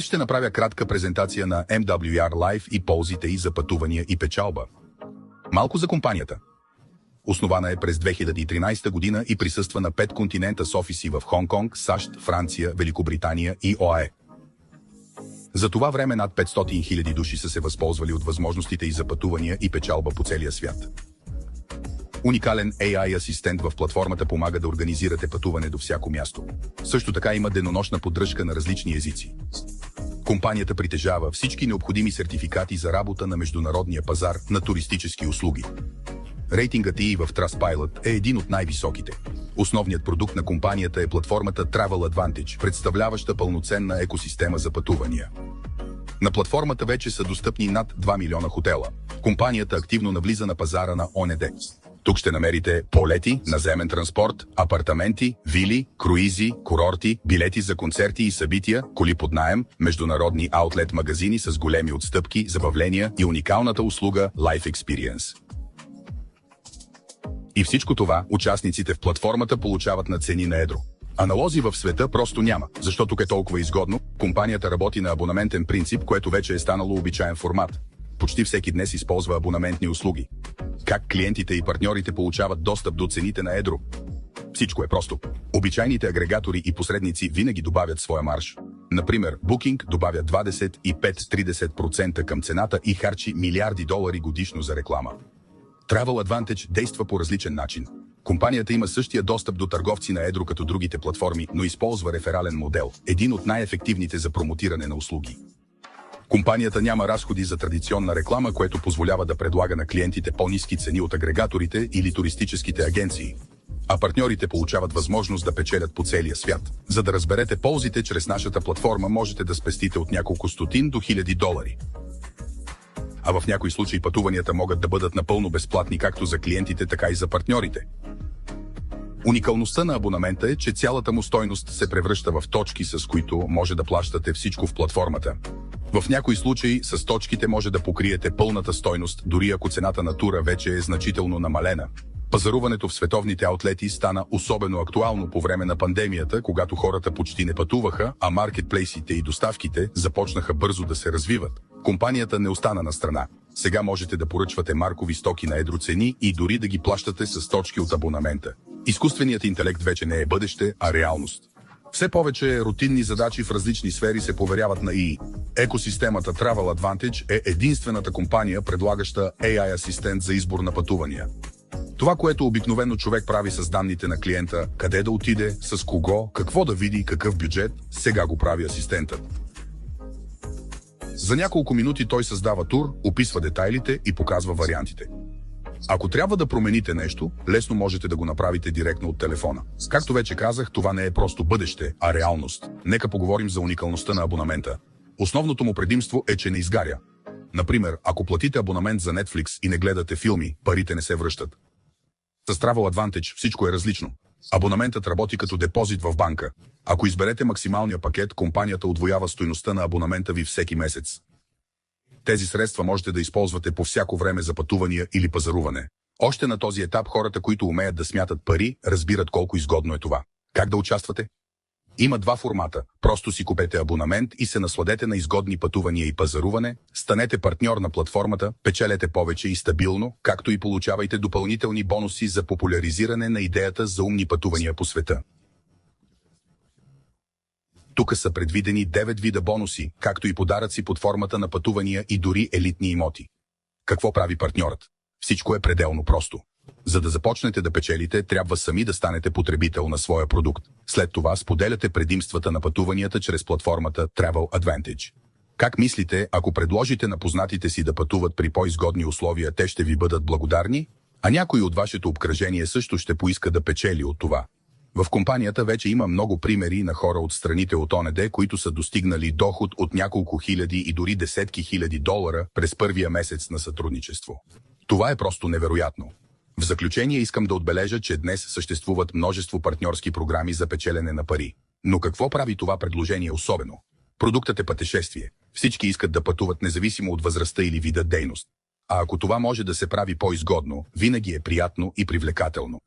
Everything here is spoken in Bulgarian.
Ще направя кратка презентация на MWR Live и ползите й за пътувания и печалба. Малко за компанията. Основана е през 2013 година и присъства на 5 континента с офиси в Хонг-Конг, САЩ, Франция, Великобритания и ОАЕ. За това време над 500 000 души са се възползвали от възможностите й за пътувания и печалба по целия свят. Уникален AI асистент в платформата помага да организирате пътуване до всяко място. Също така има денонощна поддръжка на различни езици. Компанията притежава всички необходими сертификати за работа на международния пазар на туристически услуги. Рейтингът й в Trustpilot е един от най-високите. Основният продукт на компанията е платформата Travel Advantage, представляваща пълноценна екосистема за пътувания. На платформата вече са достъпни над 2 милиона хотела. Компанията активно навлиза на пазара на ОНД. Тук ще намерите полети, наземен транспорт, апартаменти, вили, круизи, курорти, билети за концерти и събития, коли под наем, международни аутлет магазини с големи отстъпки, забавления и уникалната услуга Life Experience. И всичко това участниците в платформата получават на цени на едро. Аналози в света просто няма, защото тук е толкова изгодно. Компанията работи на абонаментен принцип, което вече е станало обичаен формат. Почти всеки днес използва абонаментни услуги. Как клиентите и партньорите получават достъп до цените на едро? Всичко е просто. Обичайните агрегатори и посредници винаги добавят своя марж. Например, Booking добавя 25-30% към цената и харчи милиарди долари годишно за реклама. Travel Advantage действа по различен начин. Компанията има същия достъп до търговци на едро като другите платформи, но използва реферален модел, един от най-ефективните за промотиране на услуги. Компанията няма разходи за традиционна реклама, което позволява да предлага на клиентите по-ниски цени от агрегаторите или туристическите агенции. А партньорите получават възможност да печелят по целия свят. За да разберете ползите, чрез нашата платформа можете да спестите от няколко стотин до хиляди долари. А в някои случаи пътуванията могат да бъдат напълно безплатни както за клиентите, така и за партньорите. Уникалността на абонамента е, че цялата му стойност се превръща в точки, с които може да плащате всичко в платформата. В някои случаи с точките може да покриете пълната стойност, дори ако цената на тура вече е значително намалена. Пазаруването в световните аутлети стана особено актуално по време на пандемията, когато хората почти не пътуваха, а маркетплейсите и доставките започнаха бързо да се развиват. Компанията не остана на страна. Сега можете да поръчвате маркови стоки на едро цени и дори да ги плащате с точки от абонамента. Изкуственият интелект вече не е бъдеще, а реалност. Все повече рутинни задачи в различни сфери се поверяват на ИИ. Екосистемата Travel Advantage е единствената компания, предлагаща AI асистент за избор на пътувания. Това, което обикновено човек прави с данните на клиента, къде да отиде, с кого, какво да види, какъв бюджет, сега го прави асистентът. За няколко минути той създава тур, описва детайлите и показва вариантите. Ако трябва да промените нещо, лесно можете да го направите директно от телефона. Както вече казах, това не е просто бъдеще, а реалност. Нека поговорим за уникалността на абонамента. Основното му предимство е, че не изгаря. Например, ако платите абонамент за Netflix и не гледате филми, парите не се връщат. С Travel Advantage всичко е различно. Абонаментът работи като депозит в банка. Ако изберете максималния пакет, компанията удвоява стойността на абонамента ви всеки месец. Тези средства можете да използвате по всяко време за пътувания или пазаруване. Още на този етап хората, които умеят да смятат пари, разбират колко изгодно е това. Как да участвате? Има два формата. Просто си купете абонамент и се насладете на изгодни пътувания и пазаруване, станете партньор на платформата, печелете повече и стабилно, както и получавайте допълнителни бонуси за популяризиране на идеята за умни пътувания по света. Тук са предвидени 9 вида бонуси, както и подаръци под формата на пътувания и дори елитни имоти. Какво прави партньорът? Всичко е пределно просто. За да започнете да печелите, трябва сами да станете потребител на своя продукт. След това споделяте предимствата на пътуванията чрез платформата Travel Advantage. Как мислите, ако предложите на познатите си да пътуват при по-изгодни условия, те ще ви бъдат благодарни? А някой от вашето обкръжение също ще поиска да печели от това. В компанията вече има много примери на хора от страните от ОНД, които са достигнали доход от няколко хиляди и дори десетки хиляди долара през първия месец на сътрудничество. Това е просто невероятно. В заключение искам да отбележа, че днес съществуват множество партньорски програми за печелене на пари. Но какво прави това предложение особено? Продуктът е пътешествие. Всички искат да пътуват независимо от възрастта или вида дейност. А ако това може да се прави по-изгодно, винаги е приятно и привлекателно.